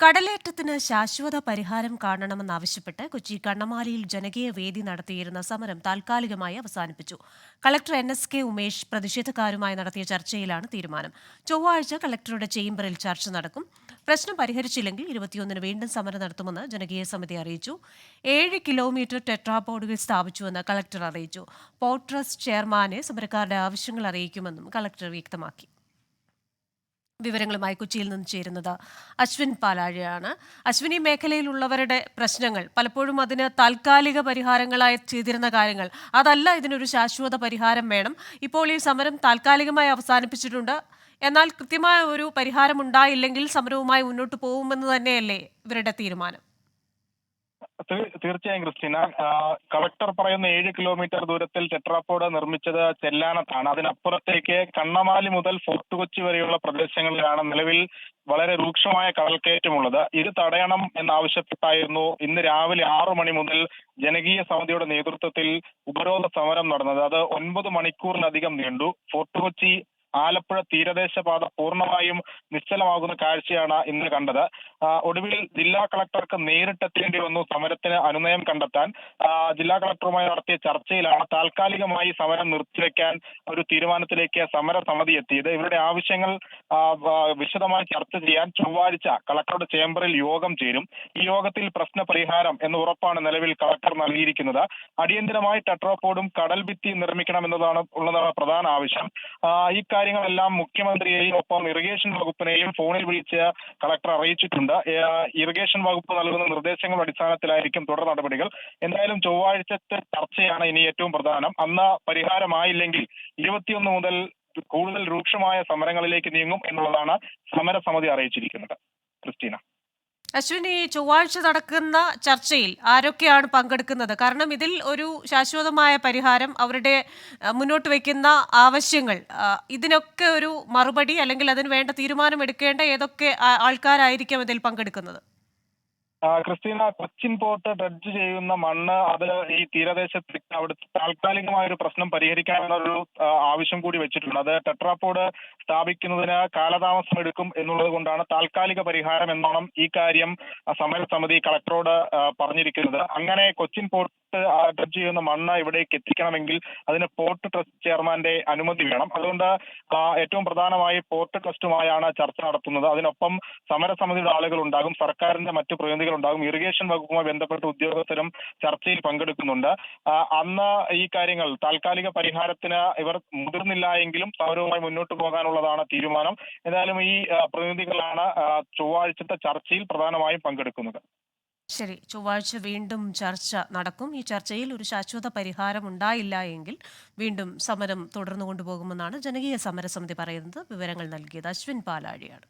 കടലേറ്റത്തിന് ശാശ്വത പരിഹാരം കാണണമെന്നാവശ്യപ്പെട്ട് കൊച്ചി കണ്ണമാലിയിൽ ജനകീയ വേദി നടത്തിയിരുന്ന സമരം താൽക്കാലികമായി അവസാനിപ്പിച്ചു. കളക്ടർ NSK ഉമേഷ് പ്രതിഷേധക്കാരുമായി നടത്തിയ ചർച്ചയിലാണ് തീരുമാനം. ചൊവ്വാഴ്ച കളക്ടറുടെ ചേംബറിൽ ചർച്ച നടക്കും. പ്രശ്നം പരിഹരിച്ചില്ലെങ്കിൽ 21-ന് വീണ്ടും സമരം നടത്തുമെന്ന് ജനകീയ സമിതി അറിയിച്ചു. 7 കിലോമീറ്റർ ടെട്രാപോഡുകൾ സ്ഥാപിച്ചുവെന്ന് കളക്ടർ അറിയിച്ചു. പോർട്ട് ട്രസ്റ്റ് ചെയർമാനെ സമരക്കാരുടെ ആവശ്യങ്ങൾ അറിയിക്കുമെന്നും കളക്ടർ വ്യക്തമാക്കി. വിവരങ്ങളുമായി കൊച്ചിയിൽ നിന്ന് ചേരുന്നത് അശ്വിൻ പാലാഴിയാണ്. അശ്വിൻ, ഈ മേഖലയിലുള്ളവരുടെ പ്രശ്നങ്ങൾ പലപ്പോഴും അതിന് താൽക്കാലിക പരിഹാരങ്ങളായി ചെയ്തിരുന്ന കാര്യങ്ങൾ അതല്ല, ഇതിനൊരു ശാശ്വത പരിഹാരം വേണം. ഇപ്പോൾ ഈ സമരം താൽക്കാലികമായി അവസാനിപ്പിച്ചിട്ടുണ്ട്. എന്നാൽ കൃത്യമായ ഒരു പരിഹാരം ഉണ്ടായില്ലെങ്കിൽ സമരവുമായി മുന്നോട്ട് പോകുമെന്ന് തന്നെയല്ലേ ഇവരുടെ തീരുമാനം? തീർച്ചയായും ക്രിസ്റ്റീന, കളക്ടർ പറയുന്ന 7 കിലോമീറ്റർ ദൂരത്തിൽ ടെട്രാപോഡ് നിർമ്മിച്ചത് ചെല്ലാനത്താണ്. അതിനപ്പുറത്തേക്ക് കണ്ണമാലി മുതൽ ഫോർട്ട് കൊച്ചി വരെയുള്ള പ്രദേശങ്ങളിലാണ് നിലവിൽ വളരെ രൂക്ഷമായ കടൽക്കയറ്റമുള്ളത്. ഇത് തടയണം എന്നാവശ്യപ്പെട്ടായിരുന്നു ഇന്ന് രാവിലെ 6 മണി മുതൽ ജനകീയ സമിതിയുടെ നേതൃത്വത്തിൽ ഉപരോധ സമരം നടന്നത്. അത് 9 മണിക്കൂറിലധികം നീണ്ടു. ഫോർട്ട് കൊച്ചി ആലപ്പുഴ തീരദേശ പാത പൂർണ്ണമായും നിശ്ചലമാകുന്ന കാഴ്ചയാണ് ഇന്ന് കണ്ടത്. ഒടുവിൽ ജില്ലാ കളക്ടർക്ക് നേരിട്ടെത്തേണ്ടി വന്നു സമരത്തിന് അനുനയം കണ്ടെത്താൻ. ജില്ലാ കളക്ടറുമായി നടത്തിയ ചർച്ചയിലാണ് താൽക്കാലികമായി സമരം നിർത്തിവെക്കാൻ ഒരു തീരുമാനത്തിലേക്ക് സമരസമിതി എത്തിയത്. ഇവരുടെ ആവശ്യങ്ങൾ വിശദമായി ചർച്ച ചെയ്യാൻ ചൊവ്വാഴ്ച കളക്ടറുടെ ചേംബറിൽ യോഗം ചേരും. ഈ യോഗത്തിൽ പ്രശ്ന പരിഹാരം എന്ന ഉറപ്പാണ് നിലവിൽ കളക്ടർ നൽകിയിരിക്കുന്നത്. അടിയന്തരമായി ടെട്രാപോഡും കടൽ ഭിത്തി നിർമ്മിക്കണം ഉള്ളതാണ് പ്രധാന ആവശ്യം. ഈ കാര്യങ്ങളെല്ലാം മുഖ്യമന്ത്രിയെയും ഒപ്പം ഇറിഗേഷൻ വകുപ്പിനെയും ഫോണിൽ വിളിച്ച് കളക്ടർ അറിയിച്ചിട്ടുണ്ട്. ഇറിഗേഷൻ വകുപ്പ് നൽകുന്ന നിർദ്ദേശങ്ങളുടെ അടിസ്ഥാനത്തിലായിരിക്കും തുടർ നടപടികൾ. എന്തായാലും ചൊവ്വാഴ്ചത്തെ ചർച്ചയാണ് ഇനി ഏറ്റവും പ്രധാനം. അന്ന് പരിഹാരമായില്ലെങ്കിൽ 21 മുതൽ കൂടുതൽ രൂക്ഷമായ സമരങ്ങളിലേക്ക് നീങ്ങും എന്നുള്ളതാണ് സമരസമിതി അറിയിച്ചിരിക്കുന്നത്. ക്രിസ്റ്റീന, അശ്വിൻ, ഈ ചൊവ്വാഴ്ച നടക്കുന്ന ചർച്ചയിൽ ആരൊക്കെയാണ് പങ്കെടുക്കുന്നത്? കാരണം ഇതിൽ ഒരു ശാശ്വതമായ പരിഹാരം, അവരുടെ മുന്നോട്ട് വയ്ക്കുന്ന ആവശ്യങ്ങൾ, ഇതിനൊക്കെ ഒരു മറുപടി അല്ലെങ്കിൽ അതിന് വേണ്ട തീരുമാനം എടുക്കേണ്ട ഏതൊക്കെ ആൾക്കാരായിരിക്കും ഇതിൽ പങ്കെടുക്കുന്നത്? ക്രിസ്റ്റീന, കൊച്ചിൻ പോർട്ട് ഡ്രഡ്ജ് ചെയ്യുന്ന മണ്ണ് അത് ഈ തീരദേശത്ത് അവിടുത്തെ താൽക്കാലികമായ ഒരു പ്രശ്നം പരിഹരിക്കാമെന്നൊരു ആവശ്യം കൂടി വെച്ചിട്ടുണ്ട്. അത് ടെട്രാപോഡ് സ്ഥാപിക്കുന്നതിന് കാലതാമസം എടുക്കും എന്നുള്ളത് കൊണ്ടാണ് താൽക്കാലിക പരിഹാരം എന്നോണം ഈ കാര്യം സമരസമിതി കളക്ടറോട് പറഞ്ഞിരിക്കുന്നത്. അങ്ങനെ കൊച്ചിൻ പോർട്ട് ഡ്രഡ്ജ് ചെയ്യുന്ന മണ്ണ് ഇവിടേക്ക് എത്തിക്കണമെങ്കിൽ അതിന് പോർട്ട് ട്രസ്റ്റ് ചെയർമാന്റെ അനുമതി വേണം. അതുകൊണ്ട് ഏറ്റവും പ്രധാനമായി പോർട്ട് ട്രസ്റ്റുമായാണ് ചർച്ച നടത്തുന്നത്. അതിനൊപ്പം സമരസമിതിയുടെ ആളുകൾ ഉണ്ടാകും, സർക്കാരിന്റെ മറ്റു പ്രതിനിധികൾ ഉണ്ടാകും, ഇറിഗേഷൻ വകുപ്പുമായി ബന്ധപ്പെട്ട ഉദ്യോഗസ്ഥരും ചർച്ചയിൽ പങ്കെടുക്കുന്നുണ്ട്. അന്ന് ഈ കാര്യങ്ങൾ താൽക്കാലിക പരിഹാരത്തിന് ഇവർ മുതിർന്നില്ല എങ്കിലും സമരവുമായി മുന്നോട്ട് പോകാനുള്ളതാണ് തീരുമാനം. എന്തായാലും ഈ പ്രതിനിധികളാണ് ചൊവ്വാഴ്ചത്തെ ചർച്ചയിൽ പ്രധാനമായും പങ്കെടുക്കുന്നത്. ശരി, ചൊവ്വാഴ്ച വീണ്ടും ചർച്ച നടക്കും. ഈ ചർച്ചയിൽ ഒരു ശാശ്വത പരിഹാരം ഉണ്ടായില്ല എങ്കിൽ വീണ്ടും സമരം തുടർന്നു കൊണ്ടുപോകുമെന്നാണ് ജനകീയ സമരസമിതി പറയുന്നത്. വിവരങ്ങൾ നൽകിയത് അശ്വിൻ പാലാഴിയാണ്.